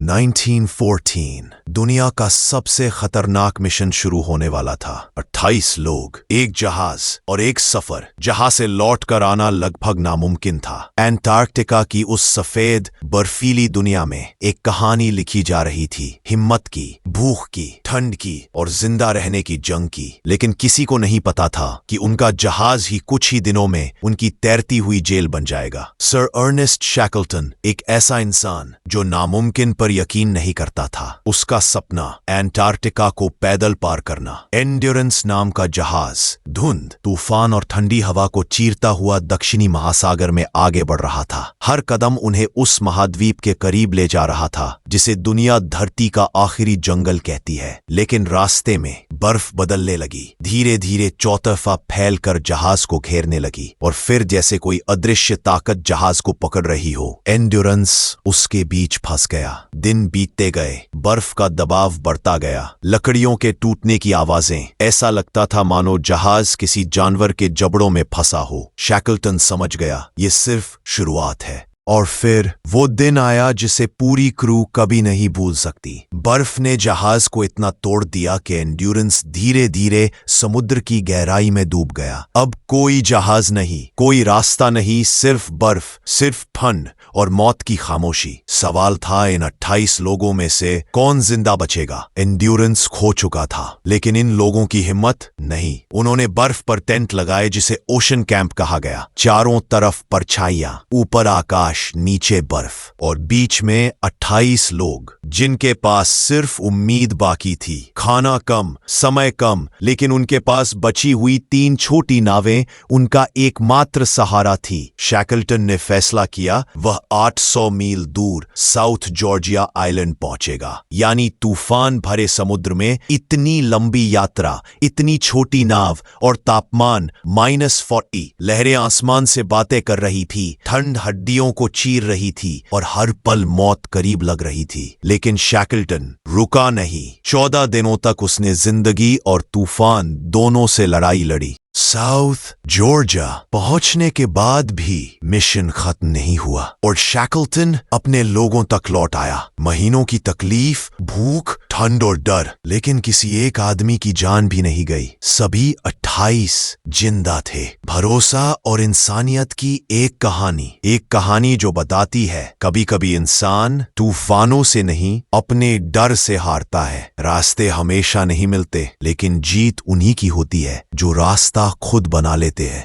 1914 दुनिया का सबसे खतरनाक मिशन शुरू होने वाला था। 28 लोग, एक जहाज और एक सफर जहां से लौट कर आना लगभग नामुमकिन था। एंटार्क्टिका की उस सफेद बर्फीली दुनिया में एक कहानी लिखी जा रही थी, हिम्मत की, भूख की, ठंड की और जिंदा रहने की जंग की। लेकिन किसी को नहीं पता था कि उनका जहाज ही कुछ ही दिनों में उनकी तैरती हुई जेल बन जाएगा। सर अर्नेस्ट शैकल्टन एक ऐसा इंसान जो नामुमकिन पर यकीन नहीं करता था। उसका सपना एंटार्क्टिका को पैदल पार करना। एंड्योरेंस नाम का जहाज धुंध, तूफान और ठंडी हवा को चीरता हुआ दक्षिणी महासागर में आगे बढ़ रहा था। हर कदम उन्हें उस महाद्वीप के करीब ले जा रहा था जिसे दुनिया धरती का आखिरी जंगल कहती है। लेकिन रास्ते में बर्फ बदलने लगी, धीरे धीरे चौतरफा फैलकर जहाज को घेरने लगी और फिर जैसे कोई अदृश्य ताकत जहाज को पकड़ रही हो, एंड्योरेंस उसके बीच फंस गया। दिन बीतते गए, बर्फ का दबाव बढ़ता गया, लकड़ियों के टूटने की आवाजें, ऐसा लगता था मानो जहाज किसी जानवर के जबड़ों में फंसा हो। शैकल्टन समझ गया ये सिर्फ शुरुआत है। और फिर वो दिन आया जिसे पूरी क्रू कभी नहीं भूल सकती। बर्फ ने जहाज को इतना तोड़ दिया कि एंड्योरेंस धीरे धीरे समुद्र की गहराई में डूब गया। अब कोई जहाज नहीं, कोई रास्ता नहीं, सिर्फ बर्फ, सिर्फ ठंड और मौत की खामोशी। सवाल था इन 28 लोगों में से कौन जिंदा बचेगा। एंड्योरेंस खो चुका था, लेकिन इन लोगों की हिम्मत नहीं। उन्होंने बर्फ पर टेंट लगाए जिसे ओशन कैंप कहा गया। चारों तरफ परछाइयां, ऊपर आकाश, नीचे बर्फ और बीच में 28 लोग जिनके पास सिर्फ उम्मीद बाकी थी। खाना कम, समय कम, लेकिन उनके पास बची हुई 3 छोटी नावें उनका एकमात्र सहारा थी। शैकल्टन ने फैसला किया वह 800 मील दूर साउथ जॉर्जिया आइलैंड पहुंचेगा। यानी तूफान भरे समुद्र में इतनी लंबी यात्रा, इतनी छोटी नाव और तापमान -40। लहरें आसमान से बातें कर रही थी, ठंड हड्डियों को चीर रही थी और हर पल मौत करीब लग रही थी। लेकिन शैकल्टन रुका नहीं। 14 दिनों तक उसने जिंदगी और तूफान दोनों से लड़ाई लड़ी। साउथ जॉर्जिया पहुंचने के बाद भी मिशन खत्म नहीं हुआ और शैकल्टन अपने लोगों तक लौट आया। महीनों की तकलीफ, भूख, ठंड और डर, लेकिन किसी एक आदमी की जान भी नहीं गई। सभी 28 जिंदा थे। भरोसा और इंसानियत की एक कहानी जो बताती है कभी कभी इंसान तूफानों से नहीं, अपने डर से हारता है। रास्ते हमेशा नहीं मिलते, लेकिन जीत उन्हीं की होती है जो रास्ता खुद बना लेते हैं।